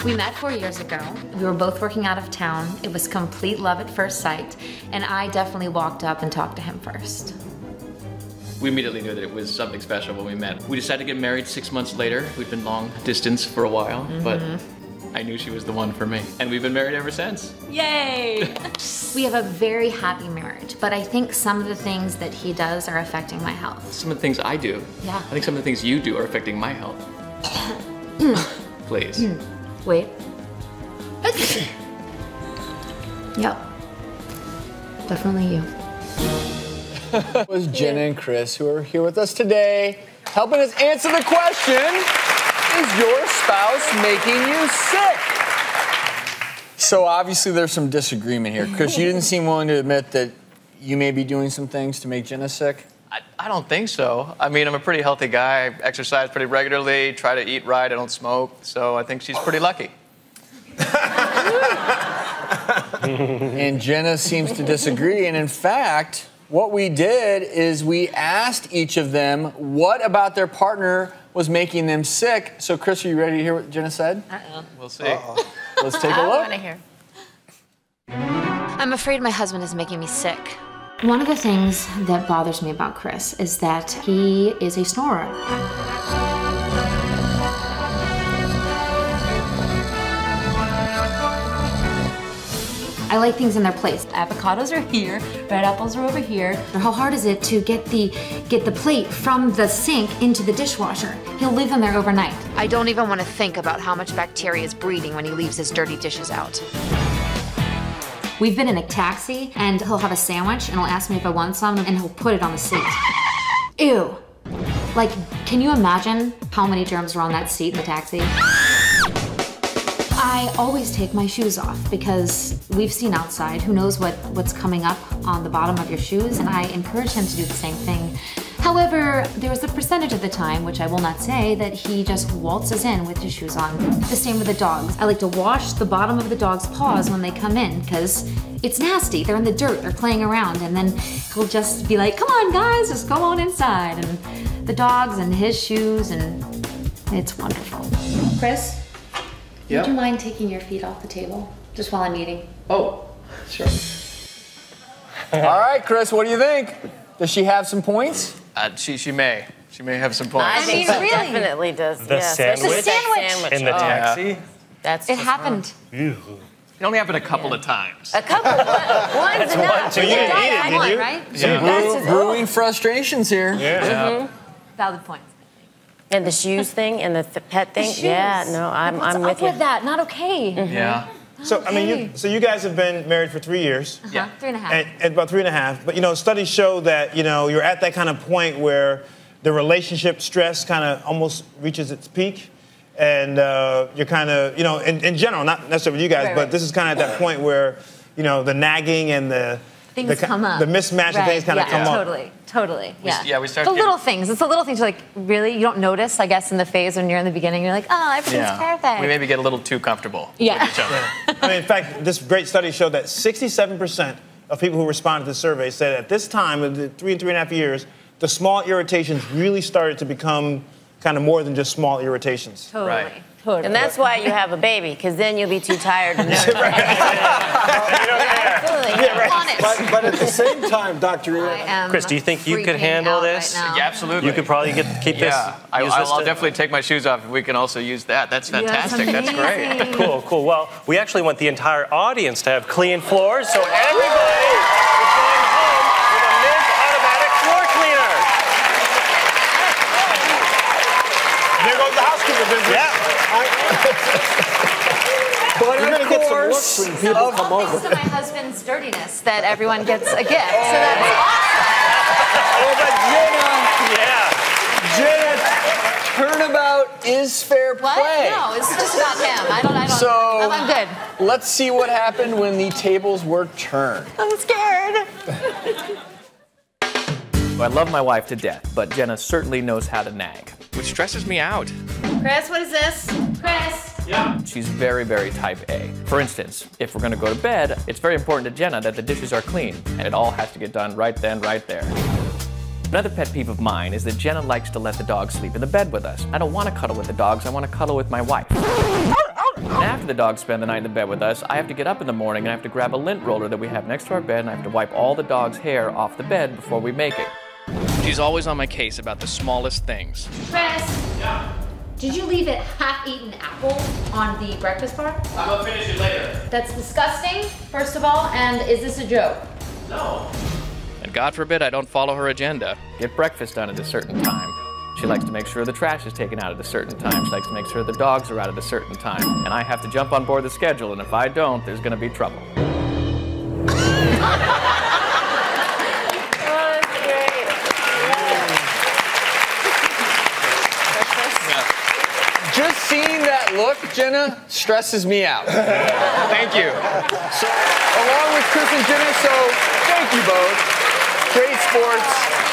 We met 4 years ago. We were both working out of town. It was complete love at first sight, and I definitely walked up and talked to him first. We immediately knew that it was something special when we met. We decided to get married 6 months later. We'd been long distance for a while, but I knew she was the one for me. And we've been married ever since. Yay! We have a very happy marriage, but I think some of the things that he does are affecting my health. Some of the things I do. Yeah. I think some of the things you do are affecting my health. Please. Wait. Yep. Definitely you. It was Jenna and Chris who are here with us today, helping us answer the question, is your spouse making you sick? So obviously there's some disagreement here. Chris, you didn't seem willing to admit that you may be doing some things to make Jenna sick? I don't think so. I mean, I'm a pretty healthy guy. I exercise pretty regularly, try to eat right, I don't smoke, so I think she's pretty lucky. And Jenna seems to disagree, and in fact, what we did is we asked each of them what about their partner was making them sick. So Chris, are you ready to hear what Jenna said? We'll see. Let's take a look. I want to hear. I'm afraid my husband is making me sick. One of the things that bothers me about Chris is that he is a snorer. I like things in their place. Avocados are here, red apples are over here. How hard is it to get the plate from the sink into the dishwasher? He'll leave them there overnight. I don't even want to think about how much bacteria is breeding when he leaves his dirty dishes out. We've been in a taxi, and he'll have a sandwich, and he'll ask me if I want some, and he'll put it on the seat. Ew. Like, can you imagine how many germs are on that seat in the taxi? I always take my shoes off because we've seen outside. Who knows what's coming up on the bottom of your shoes, and I encourage him to do the same thing. However, there was a percentage of the time, which I will not say, that he just waltzes in with his shoes on. The same with the dogs. I like to wash the bottom of the dog's paws when they come in because it's nasty. They're in the dirt, they're playing around, and then he'll just be like, come on guys, just go on inside. And the dogs and his shoes, and it's wonderful. Chris? Yep. Would you mind taking your feet off the table just while I'm eating? Oh, sure. All right, Chris, what do you think? Does she have some points? She may. She may have some points. I think she definitely does. The sandwich? The sandwich. In the taxi? That's it happened. It only happened a couple of times. A couple. One's enough. So you didn't eat it, did you? Right? Yeah. Brewing frustrations here. Yeah. Valid points. And the shoes thing and the pet thing. Yeah, no, I'm with you. What's up with that? Not okay. Yeah. So I mean, you guys have been married for 3 years. Yeah. 3.5. And about 3.5. But you know, studies show that you're at that kind of point where the relationship stress kind of almost reaches its peak, and you're kind of in general, not necessarily with you guys, but this is kind of at that point where the nagging and the come up. The mismatch and things kind of come up. Totally. Yeah. We start the little things. It's the little things you're like, really? You don't notice, I guess, in the phase when you're in the beginning. You're like, oh, everything's perfect. We maybe get a little too comfortable with each other. I mean, in fact, this great study showed that 67% of people who responded to the survey said at this time, in the 3 and 3.5 years, the small irritations really started to become kind of more than just small irritations. Totally. And that's why you have a baby, because then you'll be too tired to nurse. But at the same time, Dr. Chris, do you think you could handle this? Right now. Yeah, absolutely. You could probably keep this. I'll definitely take my shoes off if we can also use that. That's fantastic. That's great. Cool. Well, we actually want the entire audience to have clean floors, so everybody is going home with a Mint automatic floor cleaner. There goes the housekeeper business. Yeah. But of course, when people come over. Thanks to my husband's dirtiness that everyone gets a gift. So that's but Jenna, turnabout is fair play. what? No, it's just about him. I don't. So I'm good. let's see what happened when the tables were turned. I'm scared. I love my wife to death, but Jenna certainly knows how to nag. Which stresses me out. Chris, what is this? Chris. Yeah. She's very, very type A. For instance, if we're gonna go to bed, it's very important to Jenna that the dishes are clean, and it all has to get done right then, right there. Another pet peeve of mine is that Jenna likes to let the dog sleep in the bed with us. I don't want to cuddle with the dogs, I want to cuddle with my wife. And after the dogs spend the night in the bed with us, I have to get up in the morning and I have to grab a lint roller that we have next to our bed and I have to wipe all the dog's hair off the bed before we make it. She's always on my case about the smallest things. Chris, Yeah. did you leave a half-eaten apple on the breakfast bar? I'm gonna finish it later. That's disgusting, first of all, and is this a joke? No. And God forbid I don't follow her agenda. Get breakfast done at a certain time. She likes to make sure the trash is taken out at a certain time. She likes to make sure the dogs are out at a certain time. And I have to jump on board the schedule, and if I don't, there's gonna be trouble. Just seeing that look, Jenna, stresses me out. Thank you. So, along with Chris and Jenna, so thank you both. Great sports.